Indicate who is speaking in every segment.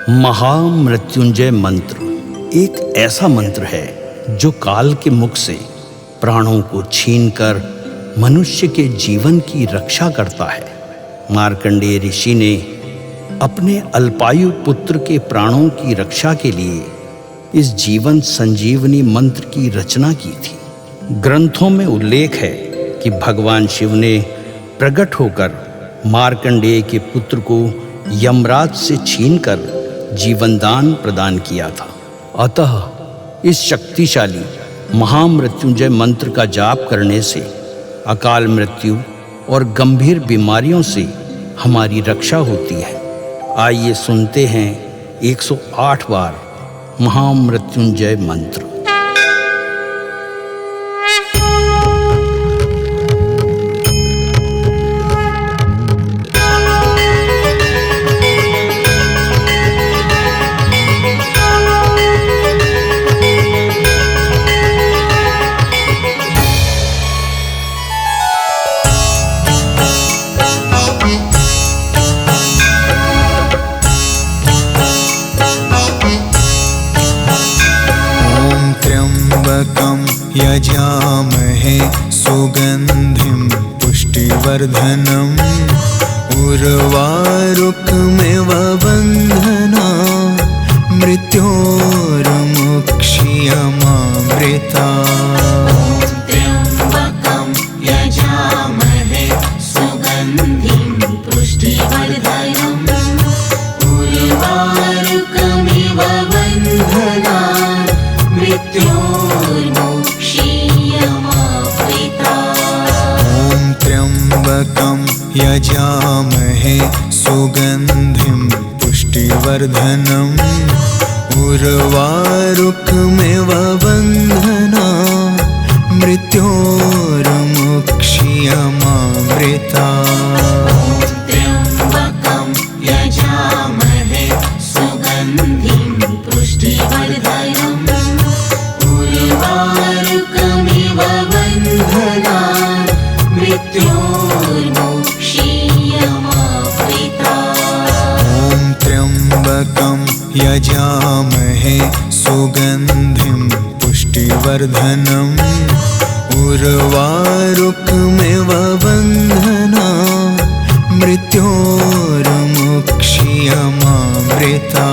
Speaker 1: महामृत्युंजय मंत्र एक ऐसा मंत्र है जो काल के मुख से प्राणों को छीनकर मनुष्य के जीवन की रक्षा करता है। मार्कंडेय ऋषि ने अपने अल्पायु पुत्र के प्राणों की रक्षा के लिए इस जीवन संजीवनी मंत्र की रचना की थी। ग्रंथों में उल्लेख है कि भगवान शिव ने प्रकट होकर मार्कंडेय के पुत्र को यमराज से छीनकर जीवनदान प्रदान किया था। अतः इस शक्तिशाली महामृत्युंजय मंत्र का जाप करने से अकाल मृत्यु और गंभीर बीमारियों से हमारी रक्षा होती है। आइए सुनते हैं 108 बार महामृत्युंजय मंत्र।
Speaker 2: यजामहे सुगंधिं पुष्टिवर्धनम् उर्वारुकमिव बन्धना मृत्योर्मुक्षीयमामृता।
Speaker 3: त्र्यम्बकं यजामहे सुगन्धिं पुष्टिवर्धनम् उर्वारुकमिव बन्धना
Speaker 2: त्र्यम्बकं यजामहे सुगन्धिं पुष्टिवर्धनम् उर्वारुकमिव बन्धना मृत्योर्मुक्षीयमामृता।
Speaker 3: त्र्यम्बकं यजामहे सुगन्धिं पुष्टिवर्धनम् उर्वारुकमिव बन्धना मृत्योर्मुक्षीयमामृता।
Speaker 2: त्र्यम्बकं यजामहे सुगन्धिं पुष्टिवर्धनम् उर्वारुकमिव बन्धना मृत्योर्मुक्षीयमामृता।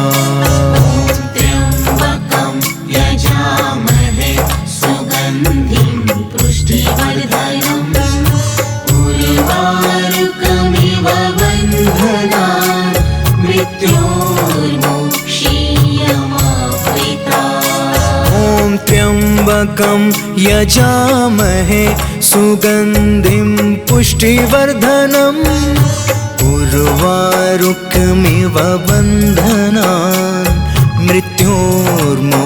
Speaker 3: त्र्यम्बकं यजामहे सुगन्धिं पुष्टिवर्धनम् उर्वारुकमिव बन्धना मृत्योर्मुक्षीयमामृता।
Speaker 2: त्र्यम्बकं यजामहे सुगन्धिं पुष्टिवर्धनम् उर्वारुकमिव बन्धना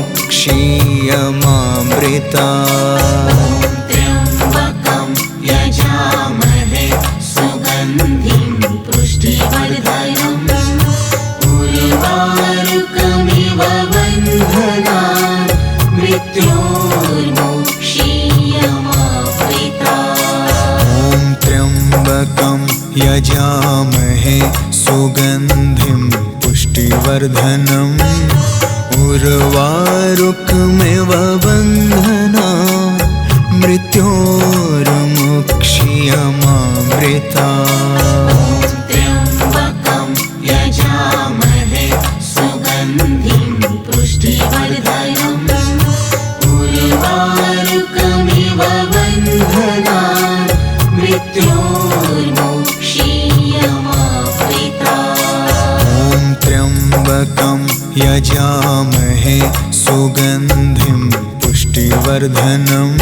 Speaker 2: मृत्योर्मुक्षीयमामृता।
Speaker 3: त्र्यम्बकं यजामहे सुगन्धिं पुष्टिवर्धनम् उर्वारुकमिव बन्धना मृत्योर्मुक्षीयमामृता।
Speaker 2: त्र्यम्बकं यजामहे सुगन्धिं पुष्टिवर्धनम् उर्वारुकमिव बन्धना मृत्योर्मुक्षीयमामृता।
Speaker 3: त्र्यम्बकं यजामहे सुगन्धिं पुष्टिवर्धनम् उर्वारुकमिव बन्धना मृत्योर्मुक्षीयमामृता।
Speaker 2: त्र्यम्बकं यजामहे सुगन्धिं पुष्टिवर्धनम्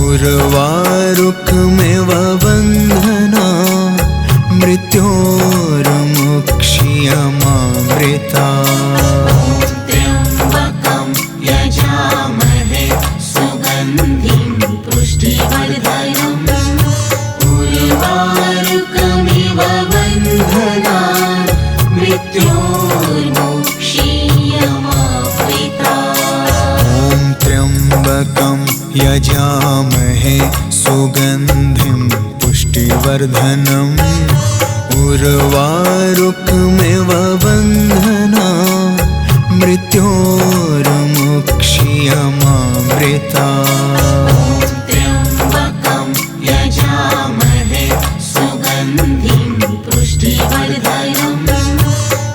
Speaker 2: उर्वारुकमिव बन्धना मृत्योर्मुक्षीयमामृता।
Speaker 3: त्र्यम्बकं यजामहे सुगन्धिं पुष्टिवर्धनम् उर्वारुकमिव बन्धना मृत्योर्मुक्षीयमामृता।
Speaker 2: त्र्यम्बकं यजामहे सुगन्धिं पुष्टिवर्धनम् उर्वारुकमिव बन्धना मृत्योर्मुक्षीयमामृता
Speaker 3: त्र्यम्बकं यजामहे सुगन्धिं पुष्टिवर्धनम्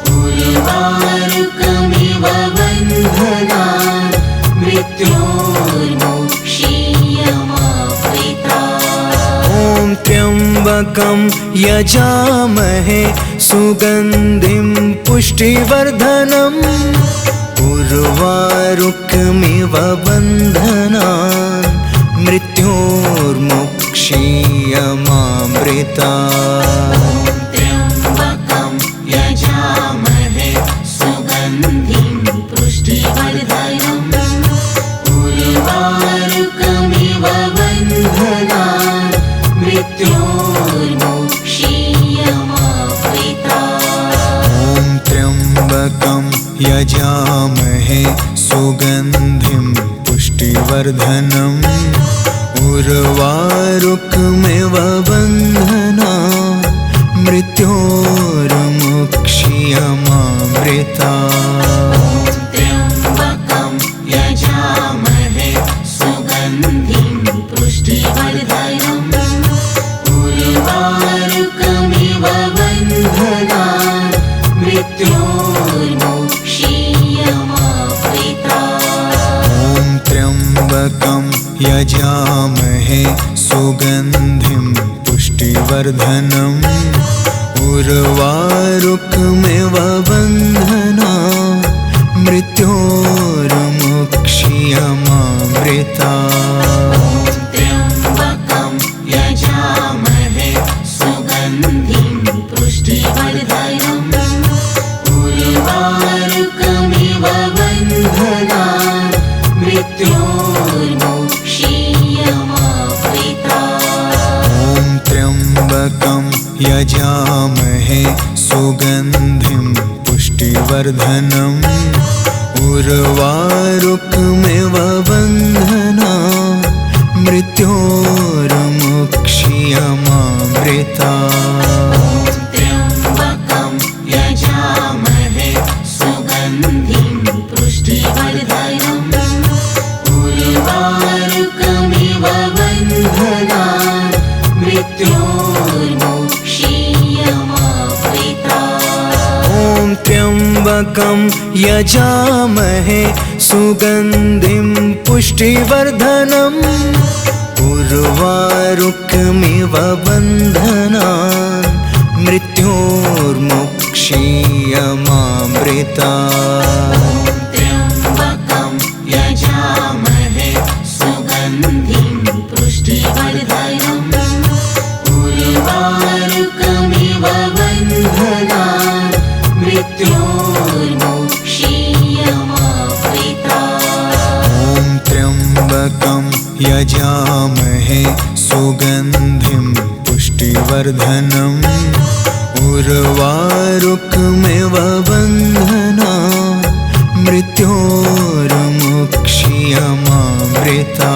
Speaker 3: उर्वारुकमिव बन्धनान् मृत्योर्मुक्षीयमामृता
Speaker 2: ॐ त्र्यम्बकं यजामहे सुगन्धिं पुष्टिवर्धनम् उर्वारुकमिव बन्धनान् मृत्योर्मुक्षीयमामृता
Speaker 3: त्र्यम्बकं यजामहे सुगन्धिं पुष्टिवर्धनम् उर्वारुकमिव बन्धनान् मृत्योर्मुक्षीयमामृता
Speaker 2: ॐ त्र्यम्बकं यजामहे सुगन्धिं पुष्टिवर्धनम् उर्वारुकमिव बन्धनान् मृत्योर्मुक्षीयमामृता
Speaker 3: त्र्यम्बकं यजामहे सुगन्धिं पुष्टिवर्धनम् उर्वारुकमिव बन्धनान् मृत्योर्मुक्षीयमामृता
Speaker 2: ॐ त्र्यम्बकं यजामहे सुगन्धिं पुष्टिवर्धनम् उर्वारुकमिव बन्धनान् मृत्योर्मुक्षीयमामृता
Speaker 3: त्र्यम्बकं यजामहे सुगन्धिं पुष्टिवर्धनम् उर्वारुकमिव बन्धनान् मृत्योर्मुक्षीयमामृता
Speaker 2: ॐ त्र्यम्बकं यजामहे सुगन्धिं पुष्टिवर्धनम् उर्वारुकमिव बन्धनान् मृत्योर्मुक्षीयमामृता
Speaker 3: त्र्यम्बकं यजामहे सुगन्धिं पुष्टिवर्धनम् उर्वारुकमिव बन्धनान् मृत्योर्मुक्षीयमामृता
Speaker 2: ॐ त्र्यम्बकं यजामहे सुगन्धिं पुष्टिवर्धनम् उर्वारुकमिव बन्धनान् मृत्योर्मुक्षीयमामृता
Speaker 3: त्र्यम्बकं यजामहे सुगन्धिं पुष्टिवर्धनम् उर्वारुकमिव बन्धनान् मृत्योर्मुक्षीयमामृता
Speaker 2: ॐ त्र्यम्बकं यजामहे सुगन्धिं पुष्टिवर्धनम् उर्वारुकमिव बन्धनान् मृत्योर्मुक्षीयमामृता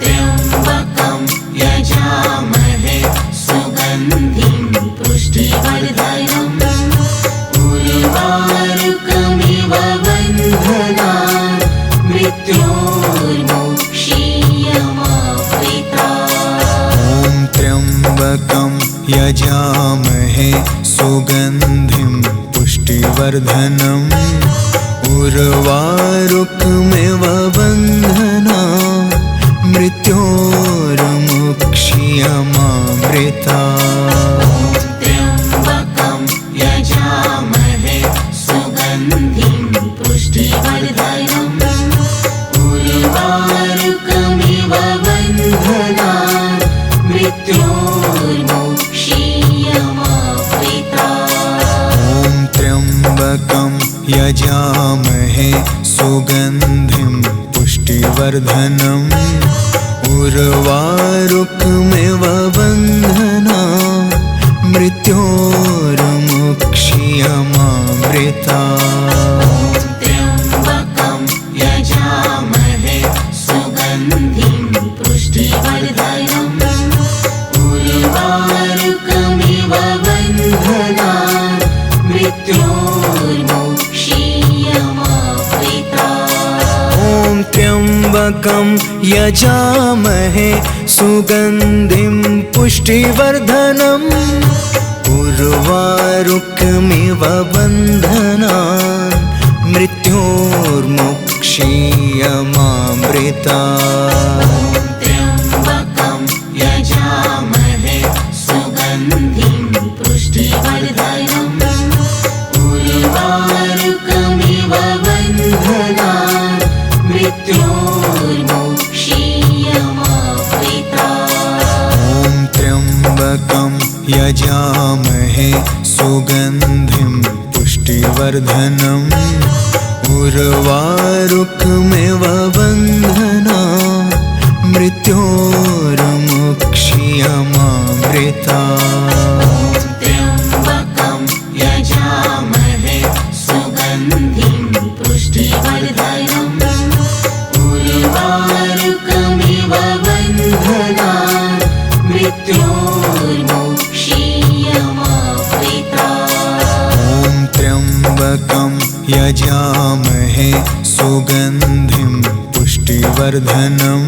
Speaker 3: त्र्यम्बकं यजामहे सुगन्धिं पुष्टिवर्धनम् उर्वारुकमिव बन्धनान् मृत्योर्मुक्षीयमामृता
Speaker 2: ॐ त्र्यम्बकं यजामहे सुगन्धिं पुष्टिवर्धनम् उर्वारुकमिव बन्धनान् मृत्योर्मुक्षीयमामृता
Speaker 3: त्र्यम्बकं यजामहे सुगन्धिं पुष्टिवर्धनम् उर्वारुकमिव बन्धनान् मृत्योर्मुक्षीयमामृता
Speaker 2: ॐ त्र्यम्बकं यजामहे सुगन्धिं पुष्टिवर्धनम् उर्वारुकमिव बन्धनान् मृत्योर्मुक्षीयमामृता
Speaker 3: त्र्यम्बकं यजामहे सुगन्धिं पुष्टिवर्धनम् उर्वारुकमिव
Speaker 2: त्र्यम्बकं यजामहे सुगन्धिं पुष्टिवर्धनम् उर्वारुकमिव बन्धनान् मृत्योर्मुक्षीयमामृतात्।
Speaker 3: त्र्यम्बकं यजामहे सुगन्धिं पुष्टिवर्धनम् उर्वारुकमिव बन्धनान् मृत्योर्मुक्षीयमामृतात्।
Speaker 2: ॐ त्र्यम्बकं यजामहे सुगन्धिं पुष्टिवर्धनम् उर्वारुकमिव बन्धनान् मृत्योर्मुक्षीयमामृतात्।
Speaker 3: त्र्यम्बकं यजामहे सुगन्धिं पुष्टिवर्धनम् उर्वारुकमिव बन्धनान् मृत्योर्मुक्षीयमामृतात्।
Speaker 2: ॐ त्र्यम्बकं यजामहे सुगन्धिं पुष्टिवर्धनम्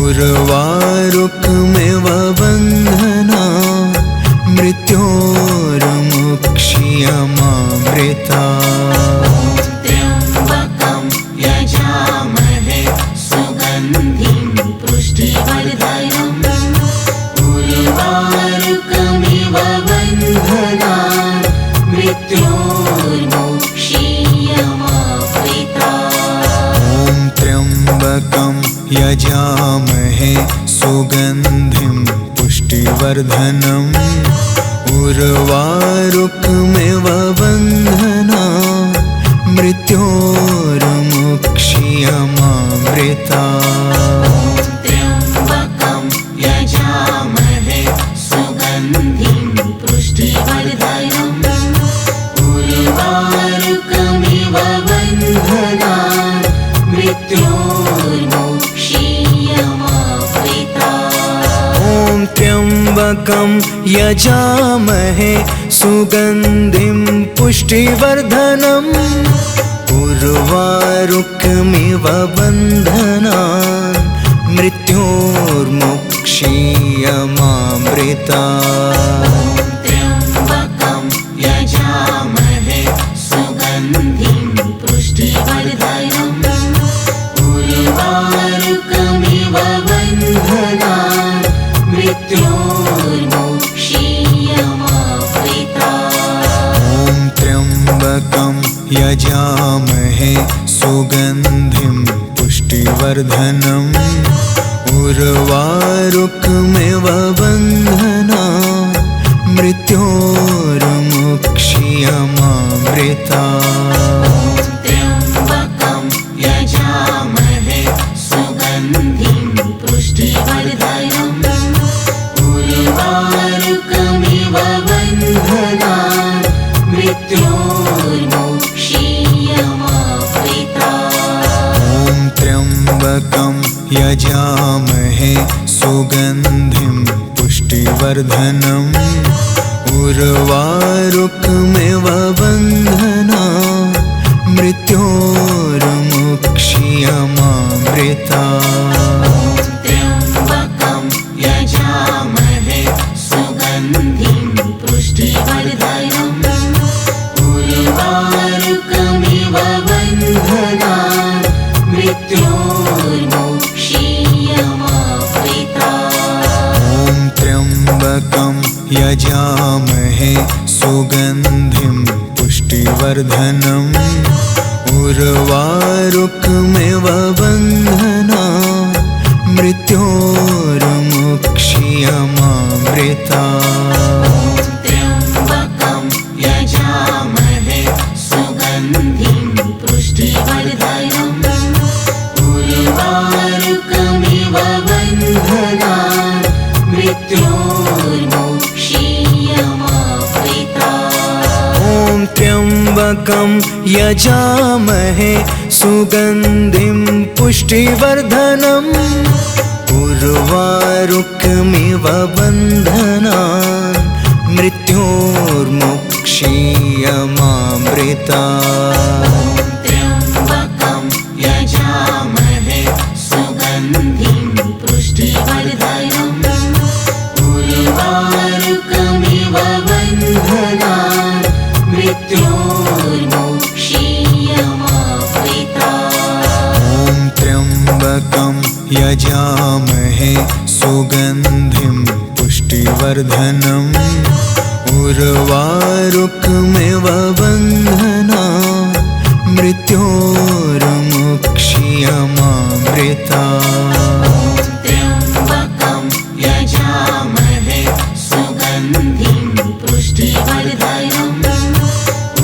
Speaker 2: उर्वारुकमिव बन्धनान् मृत्योर्मुक्षीयमामृतात्।
Speaker 3: त्र्यम्बकं यजामहे सुगन्धिं पुष्टिवर्धनम् उर्वारुकमिव बन्धनान् मृत्योर्मुक्षीयमामृतात्।
Speaker 2: ॐ त्र्यम्बकं यजामहे सुगन्धिं पुष्टिवर्धनम् उर्वारुकमिव बन्धनान् मृत्योर्मुक्षीयमामृतात्।
Speaker 3: त्र्यम्बकं यजामहे सुगन्धिं पुष्टिवर्धनम् उर्वारुकमिव बन्धनान् मृत्योर्मुक्षीयमामृतात्।
Speaker 2: ॐ त्र्यम्बकं यजामहे सुगन्धिं पुष्टिवर्धनम् उर्वारुकमिव बन्धनान् मृत्योर्मुक्षीयमामृतात्।
Speaker 3: त्र्यम्बकं यजामहे सुगन्धिं पुष्टिवर्धनम् उर्वारुकमिव बन्धनान् मृत्योर्मुक्षीयमामृतात्।
Speaker 2: ॐ त्र्यम्बकं यजामहे सुगन्धिं पुष्टिवर्धनम् उर्वारुकमिव बन्धनान् मृत्योर्मुक्षीयमामृतात्।
Speaker 3: त्र्यम्बकं यजामहे सुगन्धिं पुष्टिवर्धनम् उर्वारुकमिव बन्धनान् मृत्योर्मुक्षीयमामृतात्।
Speaker 2: ॐ त्र्यम्बकं यजामहे सुगन्धिं पुष्टिवर्धनम् उर्वारुकमिव बन्धनान् मृत्योर्मुक्षीयमामृतात्।
Speaker 3: त्र्यम्बकं यजामहे सुगन्धिं पुष्टिवर्धनम् उर्वारुकमिव बन्धनान् मृत्योर्मुक्षीयमामृतात्।
Speaker 2: ॐ त्र्यम्बकं यजामहे सुगन्धिं पुष्टिवर्धनम् उर्वारुकमिव बन्धनान् मृत्योर्मुक्षीयमामृतात्।
Speaker 3: त्र्यम्बकं यजामहे सुगन्धिं पुष्टिवर्धनम् उर्वारुकमिव बन्धनान् मृत्योर्मुक्षीयमामृतात्।
Speaker 2: ॐ त्र्यम्बकं यजामहे सुगन्धिं पुष्टिवर्धनम् उर्वारुकमिव बन्धनान् मृत्योर्मुक्षीयमामृतात्।
Speaker 3: त्र्यम्बकं यजामहे
Speaker 2: यजामहे सुगन्धिं पुष्टिवर्धनम् उर्वारुकमिव बन्धनान् मृत्योर्मुक्ष्यमामृतात्।
Speaker 3: त्र्यम्बकं यजामहे सुगन्धिं पुष्टिवर्धनम्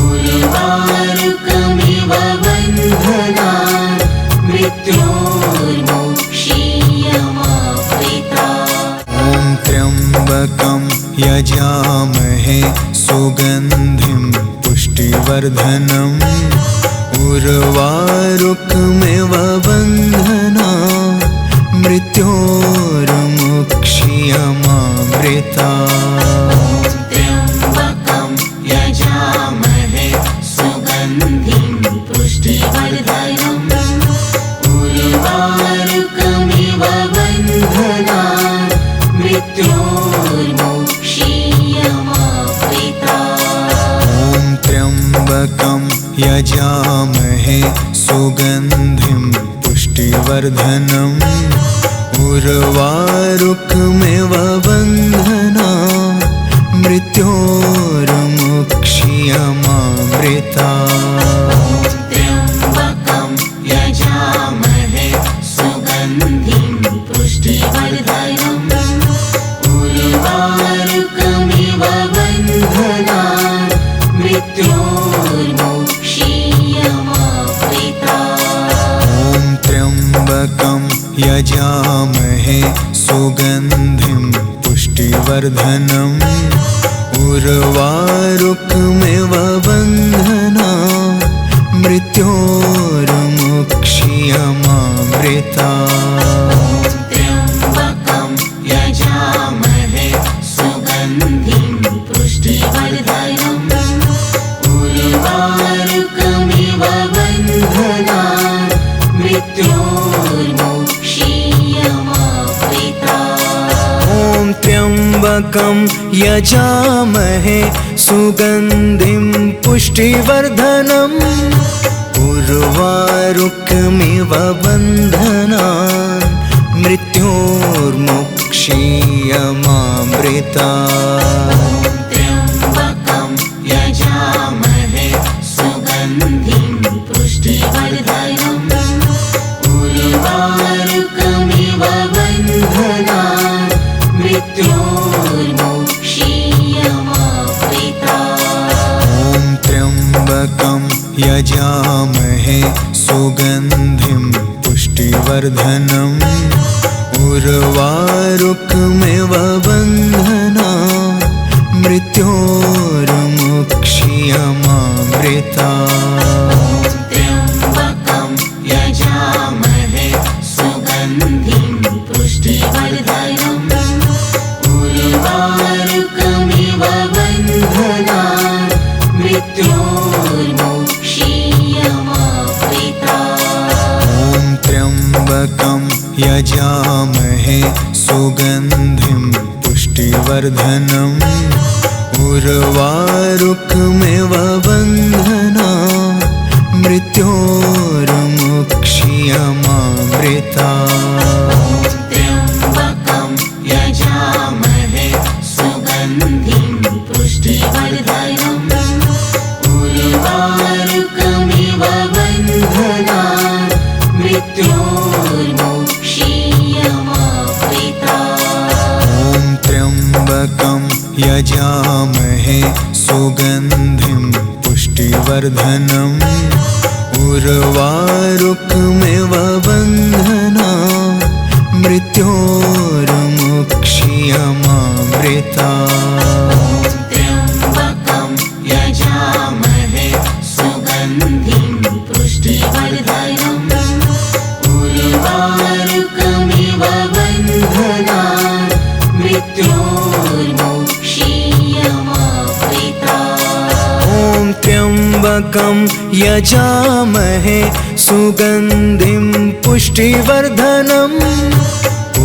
Speaker 3: उर्वारुकमिव बन्धनान् मृत्योर्मुक्ष्यमामृतात्।
Speaker 2: ॐ त्र्यम्बकं यजामहे सुगन्धिं पुष्टिवर्धनम् उर्वारुकमिव बन्धनान् मृत्योर्मुक्ष्यमामृतात्।
Speaker 3: त्र्यम्बकं यजामहे सुगन्धिं पुष्टिवर्धनम् उर्वारुकमिव बन्धनान् मृत्योर्मुक्ष्यमामृतात्।
Speaker 2: ॐ त्र्यम्बकं यजामहे सुगन्धिं पुष्टिवर्धनम् उर्वारुकमिव बन्धनान् मृत्योर्मुक्ष्यमामृतात्।
Speaker 3: त्र्यम्बकं यजामहे सुगन्धिं पुष्टिवर्धनम् उर्वारुकमिव बन्धनान् मृत्योर्मुक्ष्यमामृतात्।
Speaker 2: ॐ त्र्यम्बकं यजामहे सुगन्धिं पुष्टिवर्धनम् उर्वारुकमिव बन्धनान् मृत्योर्मुक्ष्यमामृतात्।
Speaker 3: त्र्यम्बकं यजामहे सुगन्धिं पुष्टिवर्धनम् उर्वारुकमिव बन्धनान् मृत्योर्मुक्ष्यमामृतात्।
Speaker 2: ॐ त्र्यम्बकं यजामहे सुगन्धिं पुष्टिवर्धनम् उर्वारुकमिव बन्धनान् मृत्योर्मुक्ष्यमामृतात्।
Speaker 3: त्र्यम्बकं यजामहे सुगन्धिं पुष्टिवर्धनम् उर्वारुकमिव बन्धनान् मृत्योर्मुक्ष्यमामृतात्।
Speaker 2: ॐ त्र्यम्बकं यजामहे सुगन्धिं पुष्टिवर्धनम् उर्वारुकमिव बन्धनान् मृत्योर्मुक्ष्यमामृतात्।
Speaker 3: त्र्यम्बकं यजामहे सुगन्धिं पुष्टिवर्धनम् उर्वारुकमिव बन्धनान् मृत्योर्मुक्ष्यमामृतात्।
Speaker 2: ॐ त्र्यम्बकं यजामहे सुगन्धिं पुष्टिवर्धनम् उर्वारुकमिव बन्धनान् मृत्योर्मुक्ष्यमामृतात्।
Speaker 3: त्र्यम्बकं यजामहे सुगन्धिं पुष्टिवर्धनम् उर्वारुकमिव बन्धनान् मृत्योर्मुक्ष्यमामृतात्।
Speaker 2: ॐ त्र्यम्बकं यजामहे सुगन्धिं पुष्टिवर्धनम् उर्वारुकमिव बन्धनान् मृत्योर्मुक्ष्यमामृतात्।
Speaker 3: त्र्यम्बकं यजामहे सुगन्धिं पुष्टिवर्धनम् उर्वारुकमिव बन्धनान् मृत्योर्मुक्ष्यमामृतात्।
Speaker 2: ॐ त्र्यम्बकं यजामहे सुगन्धिं पुष्टिवर्धनम्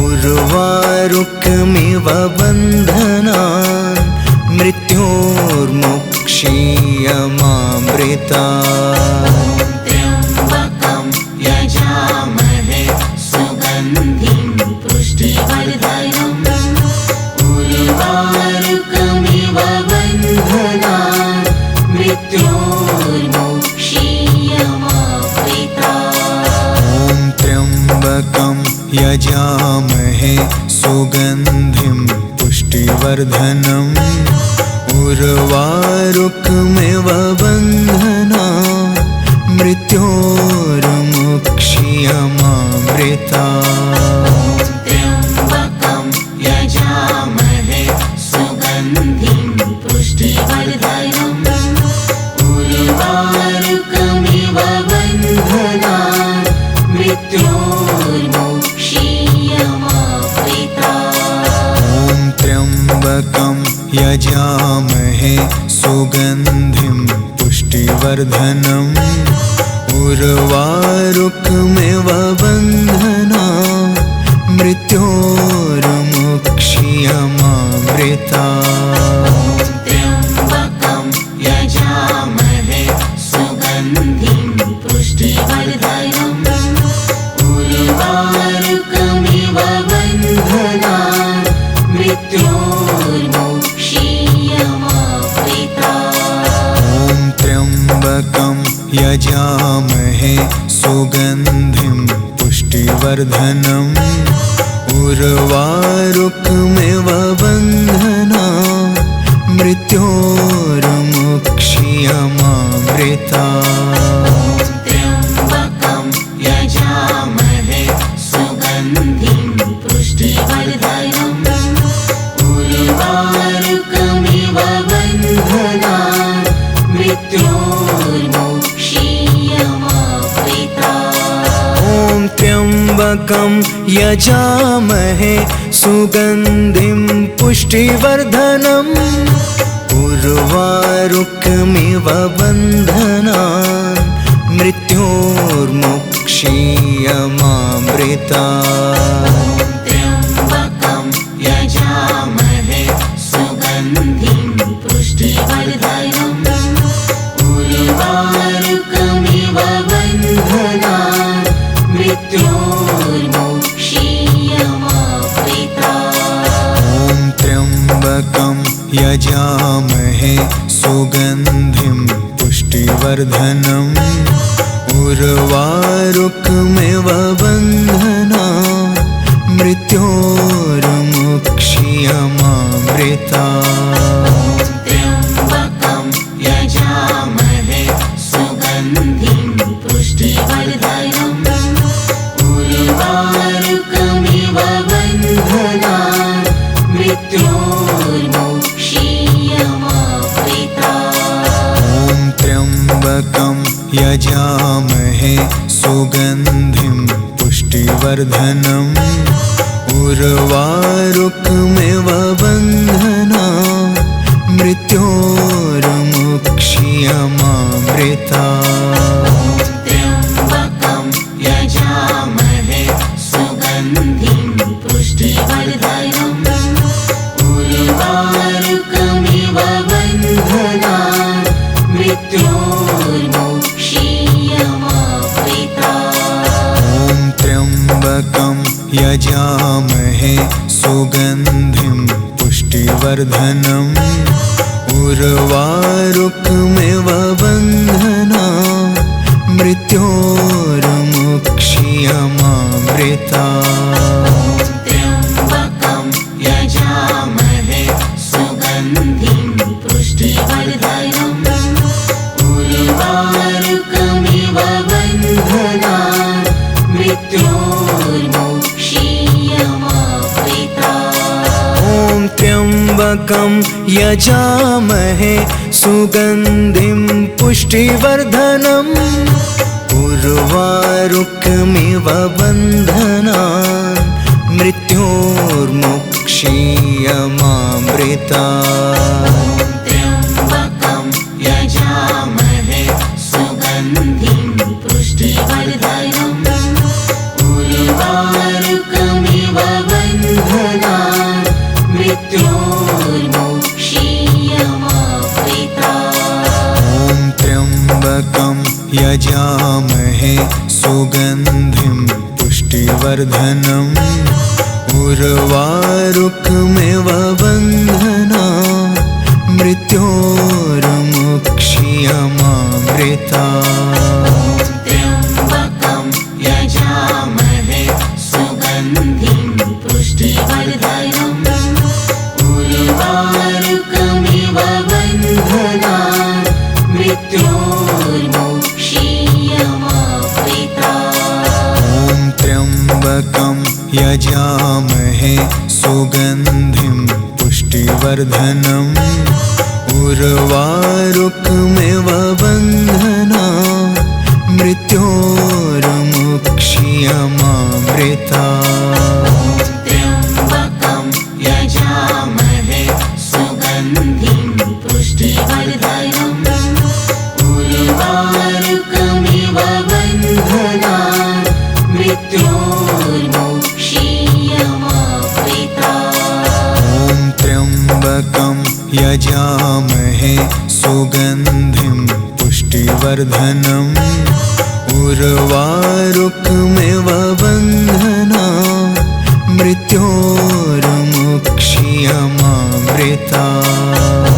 Speaker 2: उर्वारुकमिव बन्धनान् मृत्योर्मुक्ष्यमामृतात्।
Speaker 3: त्र्यम्बकं यजामहे सुगन्धिं मृत्योर्मुक्षीयमामृता।
Speaker 2: ॐ त्र्यम्बकं यजामहे सुगन्धिं पुष्टिवर्धनम् उर्वारुकमिव बन्धनान् मृत्योर्मुक्षीयमामृता।
Speaker 3: त्र्यम्बकं यजामहे सुगन्धिं पुष्टिवर्धनम् उर्वारुकमिव बन्धनान् मृत्योर्मुक्षीयमामृता।
Speaker 2: ॐ त्र्यम्बकं यजामहे सुगन्धिं पुष्टिवर्धनम् उर्वारुकमिव बन्धनान् मृत्योर्मुक्षीयमामृता।
Speaker 3: त्र्यम्बकं यजामहे सुगन्धिं पुष्टिवर्धनम् उर्वारुकमिव बन्धनान् मृत्योर्मुक्षीयमामृता।
Speaker 2: ॐ त्र्यम्बकं यजामहे सुगन्धिं पुष्टिवर्धनम् उर्वारुकमिव बन्धनान् मृत्योर्मुक्षीयमामृता।
Speaker 3: त्र्यम्बकं यजामहे सुगन्धिं पुष्टिवर्धनम् उर्वारुकमिव बन्धनान् मृत्योर्मुक्षीयमामृता।
Speaker 2: ॐ त्र्यम्बकं यजामहे सुगन्धिं पुष्टिवर्धनम् उर्वारुकमिव बन्धनान् मृत्योर्मुक्षीयमामृता।
Speaker 3: त्र्यम्बकं यजामहे सुगन्धिं पुष्टिवर्धनम् उर्वारुकमिव बन्धनान् मृत्योर्मुक्षीयमामृता।
Speaker 2: ॐ त्र्यम्बकं यजामहे सुगन्धिं पुष्टिवर्धनम् उर्वारुकमिव बन्धनान् मृत्योर्मुक्षीयमामृता।
Speaker 3: त्र्यम्बकं यजामहे सुगन्धिं पुष्टिवर्धनम् उर्वारुकमिव बन्धनान् मृत्योर्मुक्षीयमामृता।
Speaker 2: ॐ त्र्यम्बकं यजामहे सुगन्धिं पुष्टिवर्धनम् उर्वारुकमिव बन्धनान् मृत्योर्मुक्षीयमामृता।
Speaker 3: त्र्यम्बकं यजामहे सुगन्धिं पुष्टिवर्धनम् उर्वारुकमिव बन्धनान् मृत्योर्मुक्षीयमामृता।
Speaker 2: ॐ त्र्यम्बकं यजामहे सुगन्धिं पुष्टिवर्धनम् उर्वारुकमिव बन्धनान् मृत्योर्मुक्षीयमामृता।
Speaker 3: त्र्यम्बकं यजामहे सुगन्धिं पुष्टिवर्धनम् उर्वारुकमिव बन्धनान् मृत्योर्मुक्षीयमामृता।
Speaker 2: ॐ त्र्यम्बकं यजामहे सुगन्धिं पुष्टिवर्धनम् उर्वारुकमिव बन्धनान् मृत्योर्मुक्षीयमामृता।
Speaker 3: त्र्यम्बकं यजामहे सुगन्धिं पुष्टिवर्धनम् उर्वारुकमिव बन्धनान् मृत्योर्मुक्षीयमामृता।
Speaker 2: ॐ त्र्यम्बकं यजामहे सुगन्धिं पुष्टिवर्धनम् उर्वारुकमिव बन्धनान् मृत्योर्मुक्षीयमामृता।
Speaker 3: त्र्यम्बकं यजामहे सुगन्धिं पुष्टिवर्धनम् उर्वारुकमिव बन्धनान् मृत्योर्मोक्षीयमावृतात्।
Speaker 2: ॐ त्र्यम्बकं यजामहे सुगन्धिं पुष्टिवर्धनम् उर्वारुकमिव बन्धनान् मृत्योर्मोक्षीयमावृतात्।
Speaker 3: त्र्यम्बकं यजामहे सुगन्धिं पुष्टिवर्धनम् उर्वारुकमिव बन्धनान् मृत्योर्मोक्षीयमावृतात्।
Speaker 2: ॐ त्र्यम्बकं यजामहे सुगन्धिं पुष्टिवर्धनम् उर्वारुकमिव बन्धनान् मृत्योर्मोक्षीयमावृतात्।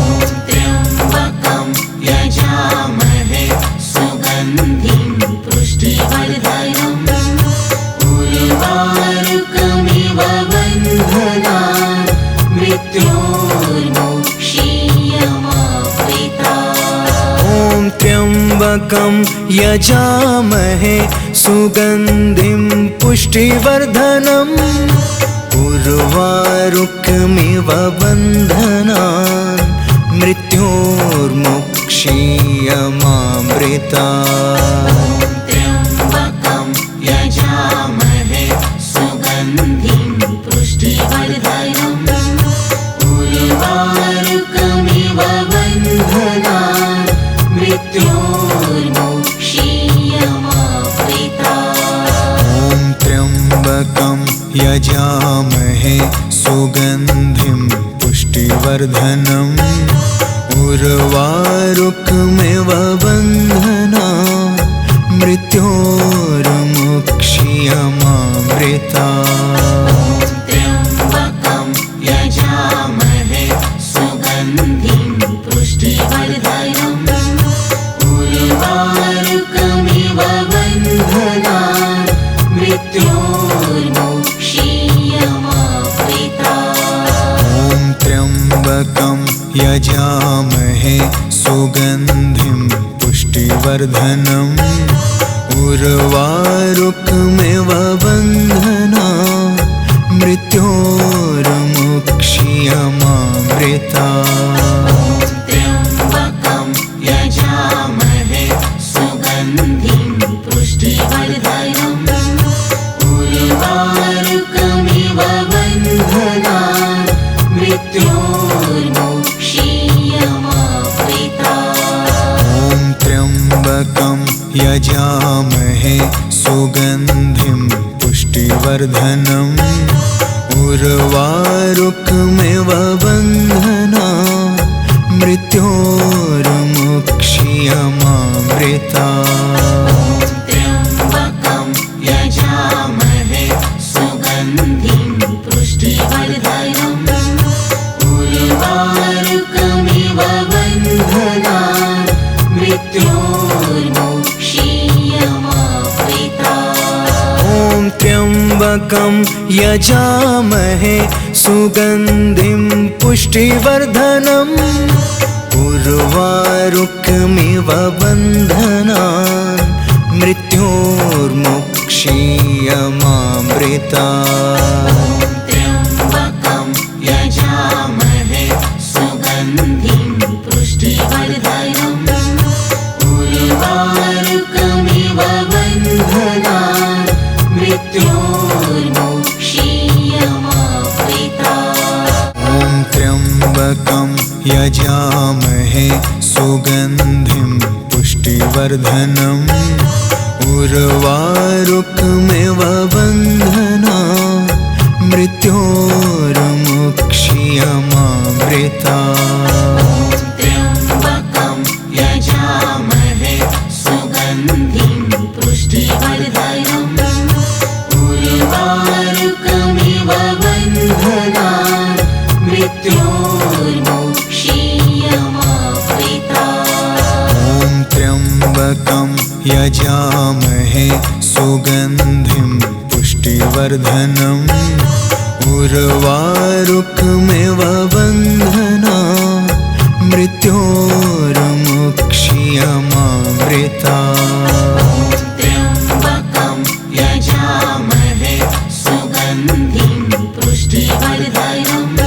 Speaker 3: त्र्यम्बकं यजामहे सुगन्धिं पुष्टिवर्धनम् उर्वारुकमिव बन्धनान् मृत्योर्मोक्षीयमावृतात्।
Speaker 2: ॐ त्र्यम्बकं यजामहे सुगन्धिं पुष्टिवर्धनम् उर्वारुकमिव बन्धनान् मृत्योर्मोक्षीयमावृतात्।
Speaker 3: त्र्यम्बकं यजामहे सुगन्धिं पुष्टिवर्धनम् उर्वारुकमिव बन्धनान् मृत्योर्मोक्षीयमावृतात्।
Speaker 2: ॐ त्र्यम्बकं यजामहे सुगन्धिं पुष्टिवर्धनम् उर्वारुकमिव बन्धनान् मृत्योर्मोक्षीयमावृतात्।
Speaker 3: त्र्यम्बकं यजामहे सुगन्धिं पुष्टिवर्धनम् उर्वारुकमिव बन्धनान् मृत्योर्मोक्षीयमावृतात्।
Speaker 2: ॐ त्र्यम्बकं यजामहे सुगन्धिं पुष्टिवर्धनम् उर्वारुकमिव बन्धनान् मृत्योर्मोक्षीयमावृतात्।
Speaker 3: त्र्यम्बकं यजामहे सुगन्धिं पुष्टिवर्धनम् उर्वारुकमिव बन्धनान् मृत्योर्मोक्षीयमावृतात्।
Speaker 2: ॐ त्र्यम्बकं यजामहे सुगन्धिं पुष्टिवर्धनम् उर्वारुकमिव बन्धनान् मृत्योर्मोक्षीयमावृतात्।
Speaker 3: त्र्यम्बकं यजामहे सुगन्धिं पुष्टिवर्धनम् उर्वारुकमिव बन्धनान् मृत्योर्मोक्षीयमावृतात्।
Speaker 2: ॐ त्र्यम्बकं यजामहे सुगन्धिं पुष्टिवर्धनम् उर्वारुकमिव बन्धनान् मृत्योर्मोक्षीयमावृतात्।
Speaker 3: त्र्यम्बकं यजामहे सुगन्धिं पुष्टिवर्धनम् उर्वारुकमिव बन्धनान् मृत्योर्मोक्षीयमावृतात्।
Speaker 2: ॐ त्र्यम्बकं यजामहे सुगन्धिं पुष्टिवर्धनम् उर्वारुकमिव बन्धनान् मृत्योर्मोक्षीयमावृतात्।
Speaker 3: त्र्यम्बकं यजामहे सुगन्धिं पुष्टिवर्धनम् उर्वारुकमिव बन्धनान् मृत्योर्मोक्षीयमावृतात्।
Speaker 2: ॐ त्र्यम्बकं यजामहे सुगन्धिं पुष्टिवर्धनम् उर्वारुकमिव बन्धना मृत्योर्मुक्षीयमामृता
Speaker 3: त्र्यम्बकं यजामहे सुगन्धिं पुष्टिवर्धनम्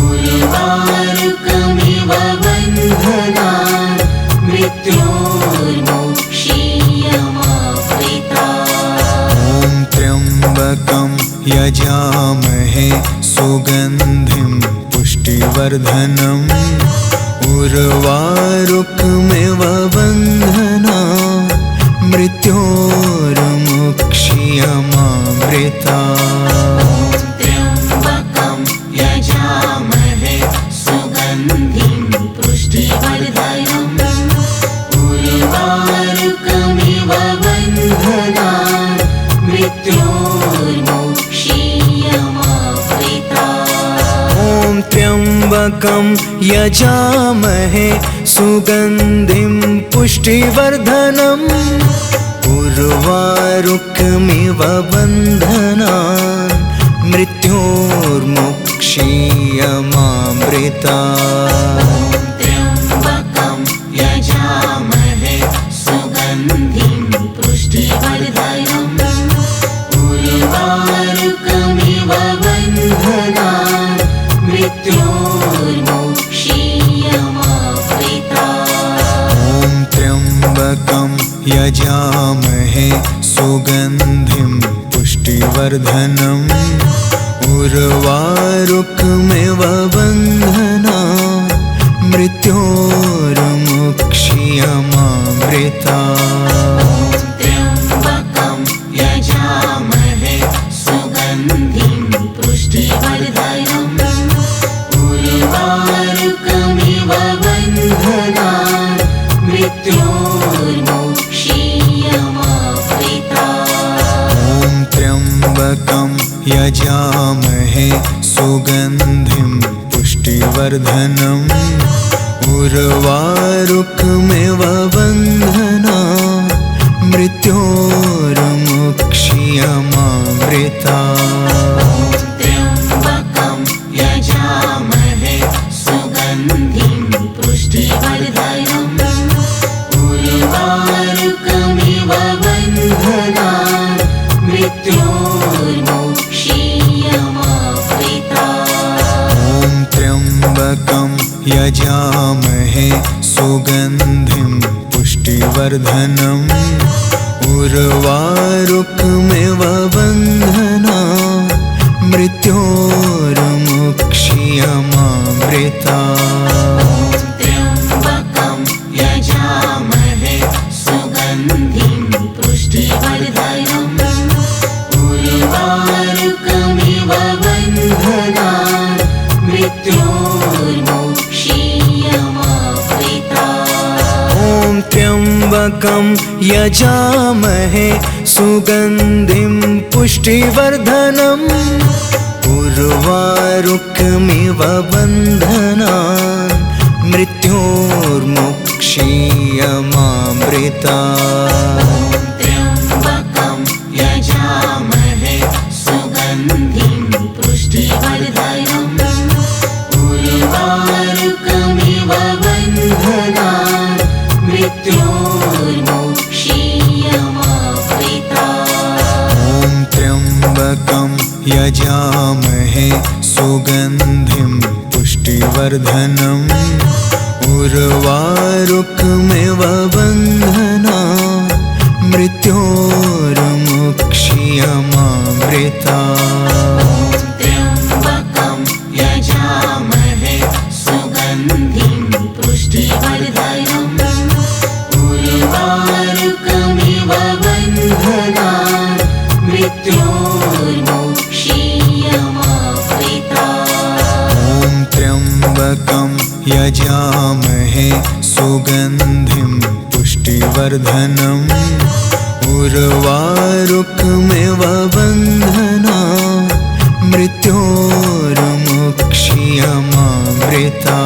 Speaker 3: उर्वारुकमिव बन्धनान् मृत्योर्मुक्षीयमामृता
Speaker 2: ॐ त्र्यम्बकं यजामहे सुगन्धिं पुष्टिवर्धनम् उर्वारुकमिव बन्धना मृत्योर्मुक्षीयमामृता
Speaker 3: त्र्यम्बकं यजामहे सुगन्धिं पुष्टिवर्धनम् उर्वारुकमिव बन्धनान् मृत्योर्मुक्षीयमामृता
Speaker 2: ॐ त्र्यम्बकं यजामहे सुगन्धिं पुष्टिवर्धनम् उर्वारुकमिव बन्धनान् मृत्योर्मुक्षीयमामृता
Speaker 3: त्र्यम्बकं यजामहे सुगन्धिं पुष्टिवर्धनम् उर्वारुकमिव बन्धनान् मृत्योर्मुक्षीयमामृता
Speaker 2: ॐ त्र्यम्बकं यजामहे सुगन्धिं पुष्टिवर्धनम् उर्वारुकमिव बन्धना मृत्योर्मुक्षीयमामृता
Speaker 3: त्र्यम्बकं यजामहे सुगन्धिं पुष्टिवर्धनम् उर्वारुकमिव बन्धनान् मृत्योर्मुक्षीयमामृता
Speaker 2: ॐ त्र्यम्बकं यजामहे सुगन्धिं पुष्टिवर्धनम् उर्वारुकमिव बन्धना मृत्योर्मुक्षीयमामृता
Speaker 3: त्र्यम्बकं यजामहे सुगन्धिं पुष्टिवर्धनम् उर्वारुकमिव बन्धनान् मृत्योर्मुक्षीयमामृता
Speaker 2: ॐ त्र्यम्बकं यजामहे सुगन्धिं पुष्टिवर्धनम् उर्वारुकमिव बन्धना मृत्योर्मुक्षीयमामृता
Speaker 3: त्र्यम्बकं यजामहे सुगन्धिं पुष्टिवर्धनम् उर्वारुकमिव बन्धनान् मृत्योर्मुक्षीयमामृता
Speaker 2: ॐ त्र्यम्बकं यजामहे सुगन्धिं पुष्टिवर्धनम् उर्वारुकमिव बन्धनान् मृत्योर्मुक्षीयमामृता
Speaker 3: त्र्यम्बकं यजामहे सुगन्धिं पुष्टिवर्धनम् उर्वारुकमिव बन्धनान् मृत्योर्मुक्षीयमामृता
Speaker 2: ॐ त्र्यम्बकं यजामहे सुगन्धिं पुष्टिवर्धनम् उर्वारुकमिव बन्धना मृत्योर्मुक्षीयमामृता
Speaker 3: त्र्यम्बकं यजामहे सुगन्धिं पुष्टिवर्धनम् उर्वारुकमिव बन्धनान् मृत्योर्मुक्षीयमामृता
Speaker 2: ॐ त्र्यम्बकं यजामहे सुगन्धिं पुष्टिवर्धनम् उर्वारुकमिव बन्धना मृत्योर्मुक्षीयमामृता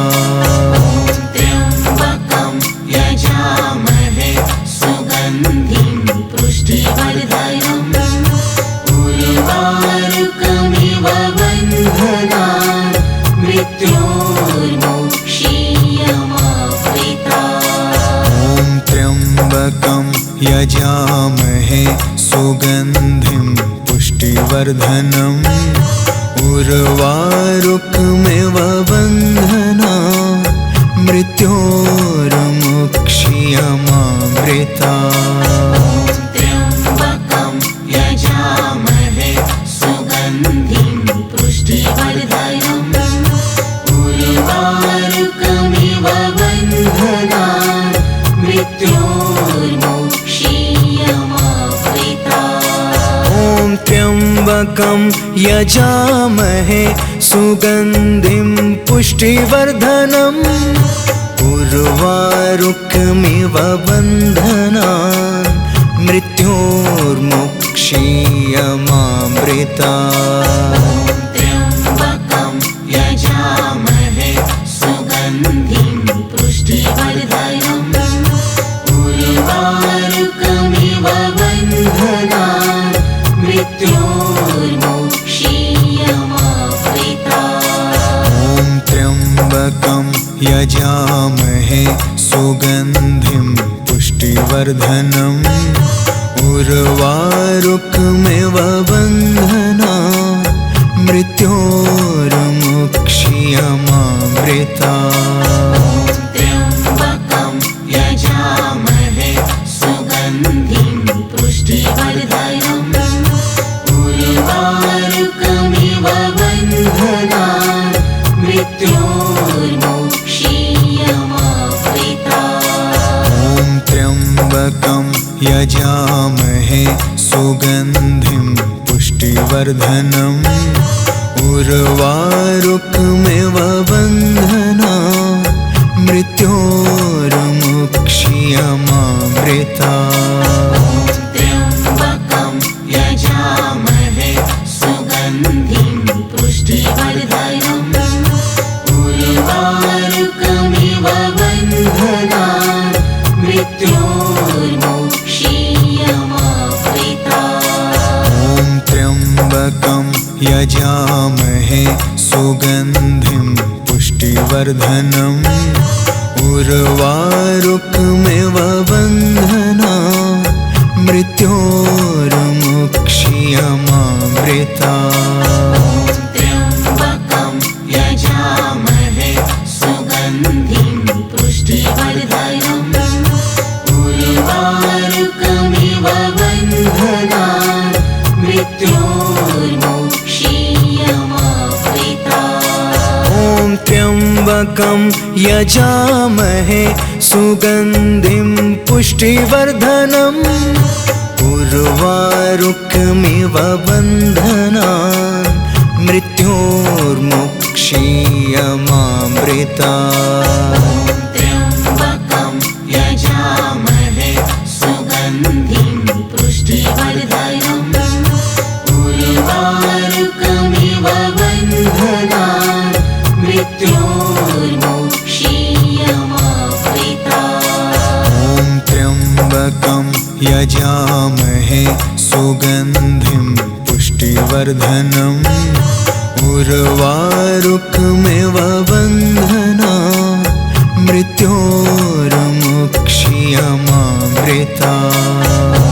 Speaker 3: त्र्यम्बकं यजामहे सुगन्धिं
Speaker 2: यजामहे सुगन्धिं पुष्टिवर्धनम् उर्वारुकमिव बन्धनान् मृत्योर्मुक्षीयमामृतात्।
Speaker 3: त्र्यम्बकं यजामहे सुगन्धिं पुष्टिवर्धनम् उर्वारुकमिव बन्धनान् मृत्योर्मुक्षीयमामृतात्।
Speaker 2: ॐ त्र्यम्बकं यजामहे सुगन्धिं पुष्टिवर्धनम् उर्वारुकमिव बन्धनान् मृत्योर्मुक्षीयमामृतात्।
Speaker 3: त्र्यम्बकं यजामहे सुगन्धिं पुष्टिवर्धनम् उर्वारुकमिव बन्धनान् मृत्योर्मुक्षीयमामृतात्।
Speaker 2: ॐ त्र्यम्बकं यजामहे सुगन्धिं पुष्टिवर्धनम् उर्वारुकमिव बन्धनान् मृत्योर्मुक्षीयमामृतात्।
Speaker 3: त्र्यम्बकं यजामहे सुगन्धिं पुष्टिवर्धनम् उर्वारुकमिव बन्धनान् मृत्योर्मुक्षीयमामृतात्।
Speaker 2: ॐ त्र्यम्बकं यजामहे सुगन्धिं पुष्टिवर्धनम् उर्वारुकमिव बन्धनान् मृत्योर्मुक्षीयमामृतात्।
Speaker 3: त्र्यम्बकं यजामहे सुगन्धिं पुष्टिवर्धनम् उर्वारुकमिव बन्धनान् मृत्योर्मुक्षीयमामृतात्।
Speaker 2: ॐ त्र्यम्बकं यजामहे सुगन्धिं पुष्टिवर्धनम् उर्वारुकमिव बन्धनान् मृत्योर्मुक्षीयमामृतात्।
Speaker 3: त्र्यम्बकं यजामहे सुगन्धिं पुष्टिवर्धनम् उर्वारुकमिव बन्धनान् मृत्योर्मुक्षीयमामृतात्।
Speaker 2: ॐ त्र्यम्बकं यजामहे सुगन्धिं पुष्टिवर्धनम् उर्वारुकमिव बन्धनान् मृत्योर्मुक्षीयमामृतात्।
Speaker 3: त्र्यम्बकं यजामहे सुगन्धिं पुष्टिवर्धनम् उर्वारुकमिव बन्धनान् मृत्योर्मुक्षीयमामृतात्।
Speaker 2: ॐ त्र्यम्बकं यजामहे सुगन्धिं पुष्टिवर्धनम् उर्वारुकमिव बन्धनान् मृत्योर्मुक्षीयमामृतात्।